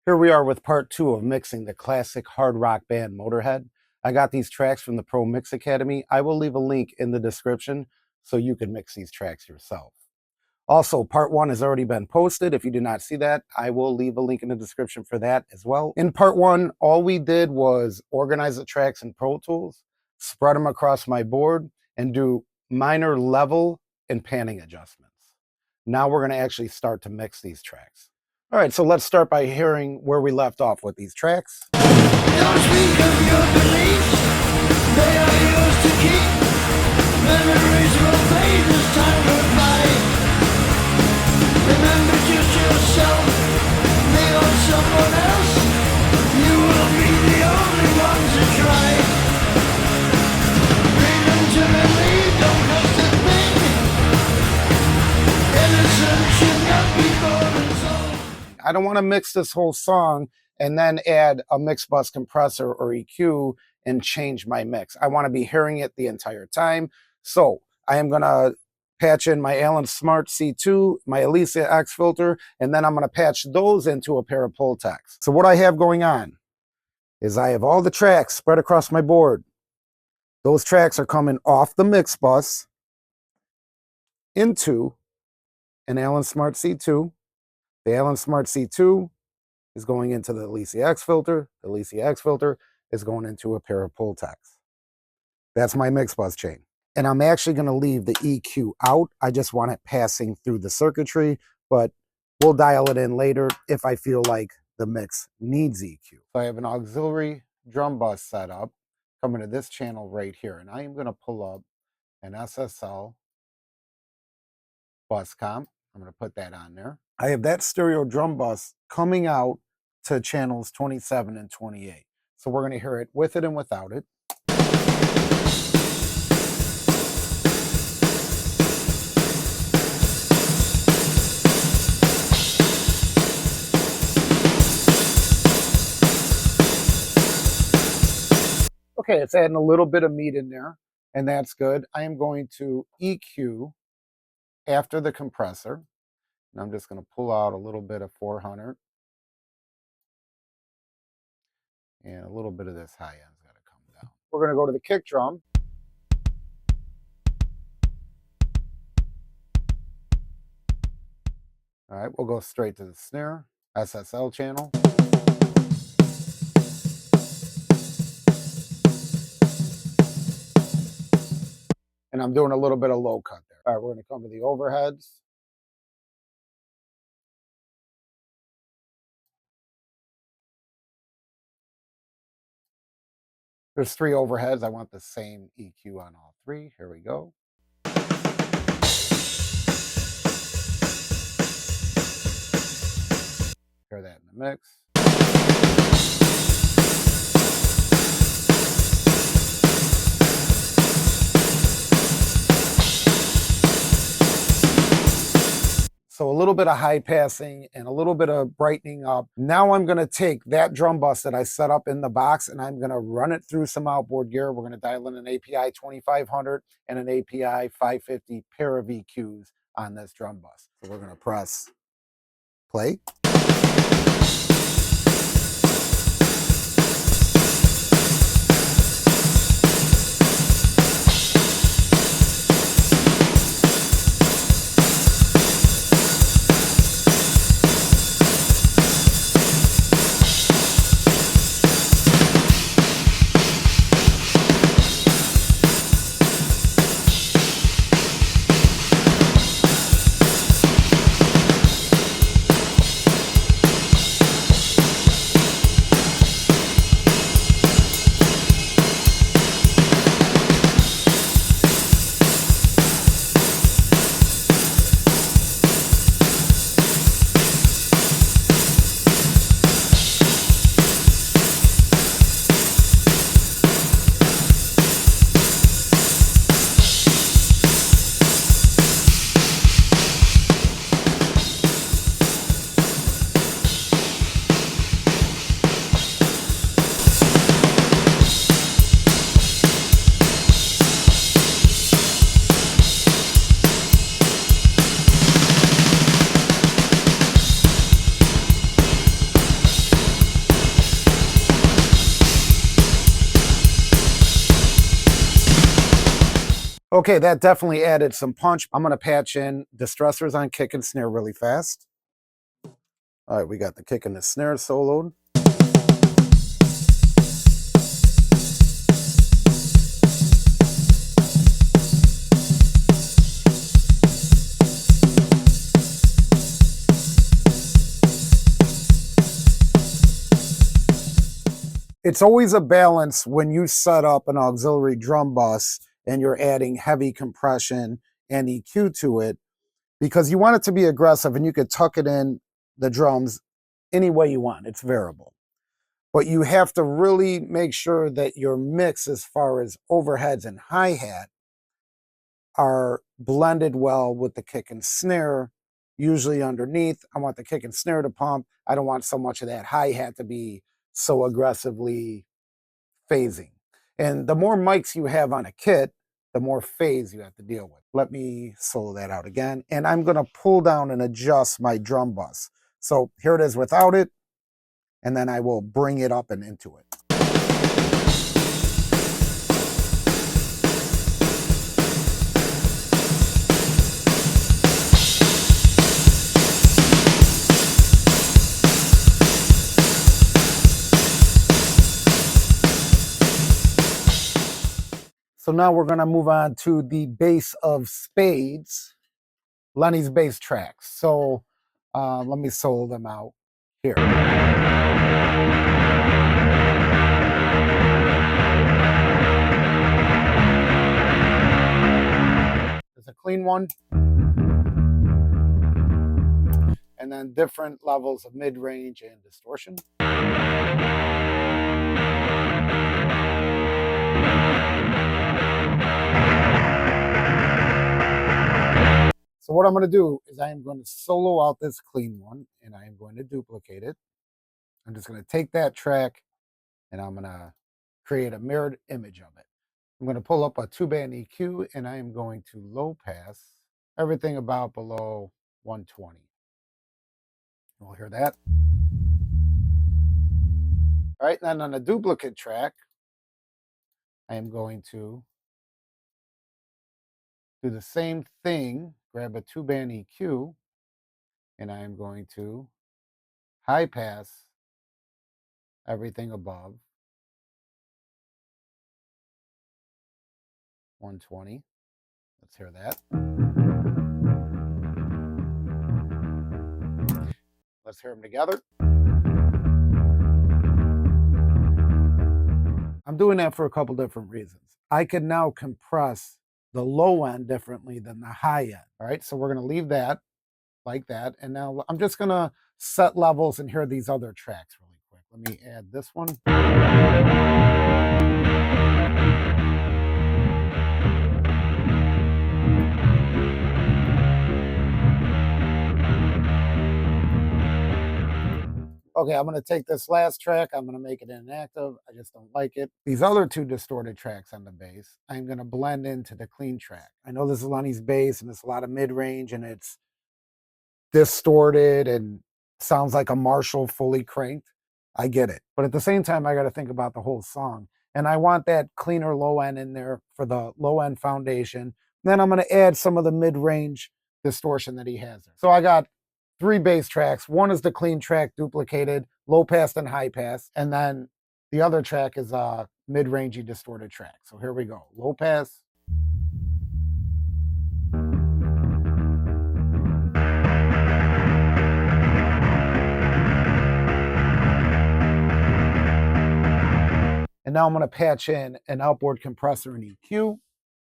Here we are with part 2 of mixing the classic hard rock band Motorhead. I got these tracks from the Pro Mix Academy. I will leave a link in the description so you can mix these tracks yourself. Also, part 1 has already been posted. If you did not see that, I will leave a link in the description for that as well. In part 1, all we did was organize the tracks in Pro Tools, spread them across my board, and do minor level and panning adjustments. Now we're going to actually start to mix these tracks. All right, so let's start by hearing where we left off with these tracks. Don't speak of your beliefs, they are yours to keep. Memories will fade as time goes by. Remember just yourself, me or someone else. You will be the only one to try. Freedom to believe don't cost a thing. Innocence should not be bought and sold. I don't want to mix this whole song and then add a mix bus compressor or EQ and change my mix. I want to be hearing it the entire time. So I am going to patch in my Allen Smart C2, my Alicia X filter, and then I'm going to patch those into a pair of Pultecs. So what I have going on is I have all the tracks spread across my board. Those tracks are coming off the mix bus into an Allen Smart C2. The Allen Smart C2 is going into the Alicia X filter. The Alicia X filter is going into a pair of Pultecs. That's my mix bus chain. And I'm actually going to leave the EQ out. I just want it passing through the circuitry, but we'll dial it in later if I feel like the mix needs EQ. So I have an auxiliary drum bus set up coming to this channel right here. And I am going to pull up an SSL bus comp. I'm going to put that on there. I have that stereo drum bus coming out to channels 27 and 28. So we're going to hear it with it and without it. Okay, it's adding a little bit of meat in there, and that's good. I am going to EQ after the compressor. And I'm just going to pull out a little bit of 400. And a little bit of this high end's got to come down. We're going to go to the kick drum. All right, we'll go straight to the snare, SSL channel. And I'm doing a little bit of low cut there. All right, we're going to come to the overheads. There's 3 overheads. I want the same EQ on all 3. Here we go. Hear that in the mix. So a little bit of high passing and a little bit of brightening up. Now I'm going to take that drum bus that I set up in the box and I'm going to run it through some outboard gear. We're going to dial in an API 2500 and an API 550 pair of EQs on this drum bus. So we're going to press play. Okay, that definitely added some punch. I'm gonna patch in distressors on kick and snare really fast. All right, we got the kick and the snare soloed. It's always a balance when you set up an auxiliary drum bus and you're adding heavy compression and EQ to it, because you want it to be aggressive and you could tuck it in the drums any way you want. It's variable. But you have to really make sure that your mix as far as overheads and hi-hat are blended well with the kick and snare, usually underneath. I want the kick and snare to pump. I don't want so much of that hi-hat to be so aggressively phasing. And the more mics you have on a kit, the more phase you have to deal with. Let me solo that out again. And I'm gonna pull down and adjust my drum bus. So here it is without it, and then I will bring it up and into it. So now we're going to move on to the bass of spades, Lenny's bass tracks. So let me solo them out here. There's a clean one. And then different levels of mid-range and distortion. So what I'm going to do is I am going to solo out this clean one, and I am going to duplicate it. I'm just going to take that track, and I'm going to create a mirrored image of it. I'm going to pull up a 2-band EQ, and I am going to low pass everything about below 120. You'll hear that. All right, then on a duplicate track, I am going to do the same thing, grab a 2-band EQ, and I am going to high pass everything above 120. Let's hear that. Let's hear them together. I'm doing that for a couple different reasons. I could now compress the low end differently than the high end. All right, so we're going to leave that like that. And now I'm just going to set levels and hear these other tracks really quick. Let me add this one. Okay, I'm going to take this last track. I'm going to make it inactive. I just don't like it. These other two distorted tracks on the bass, I'm going to blend into the clean track. I know this is Lenny's bass and it's a lot of mid-range and it's distorted and sounds like a Marshall fully cranked. I get it. But at the same time, I got to think about the whole song. And I want that cleaner low end in there for the low end foundation. Then I'm going to add some of the mid-range distortion that he has there. So I got 3 bass tracks. One is the clean track duplicated, low pass and high pass. And then the other track is a mid-rangey distorted track. So here we go. Low pass. And now I'm going to patch in an outboard compressor and EQ.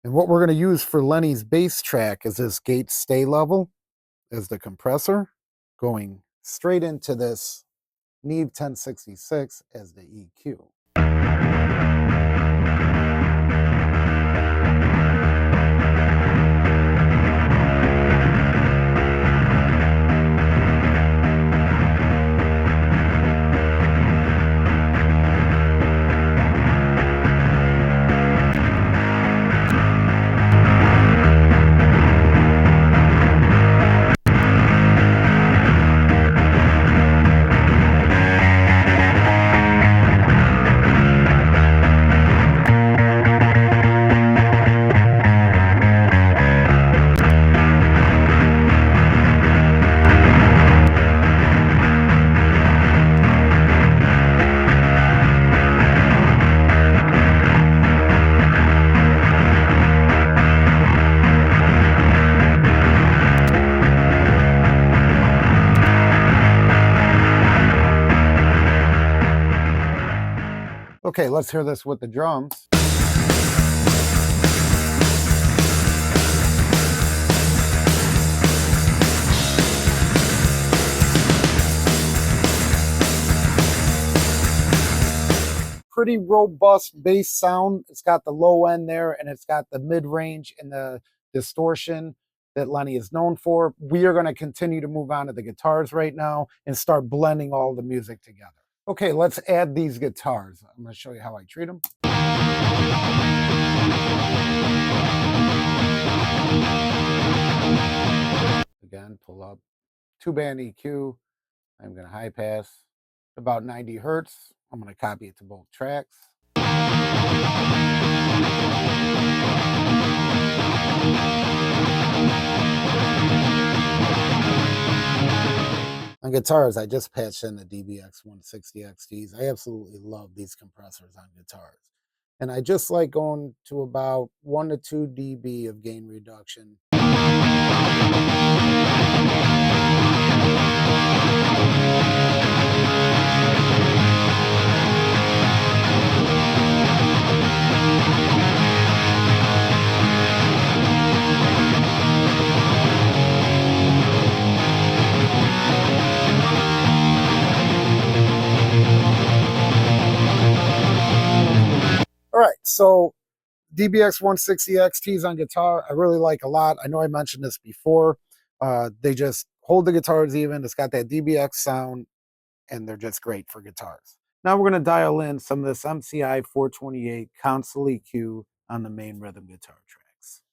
And what we're going to use for Lenny's bass track is this gate stay level as the compressor, going straight into this Neve 1066 as the EQ. Okay, let's hear this with the drums. Pretty robust bass sound. It's got the low end there, and it's got the mid-range and the distortion that Lenny is known for. We are going to continue to move on to the guitars right now and start blending all the music together. Okay, let's add these guitars. I'm going to show you how I treat them. Again, pull up. 2-band EQ. I'm going to high pass about 90 hertz. I'm going to copy it to both tracks. On guitars, I just patched in the DBX 160 XTs. I absolutely love these compressors on guitars. And I just like going to about 1 to 2 dB of gain reduction. All right, so DBX 160 XTs on guitar, I really like a lot. I know I mentioned this before. They just hold the guitars even. It's got that DBX sound, and they're just great for guitars. Now we're going to dial in some of this MCI 428 console EQ on the main rhythm guitar tracks.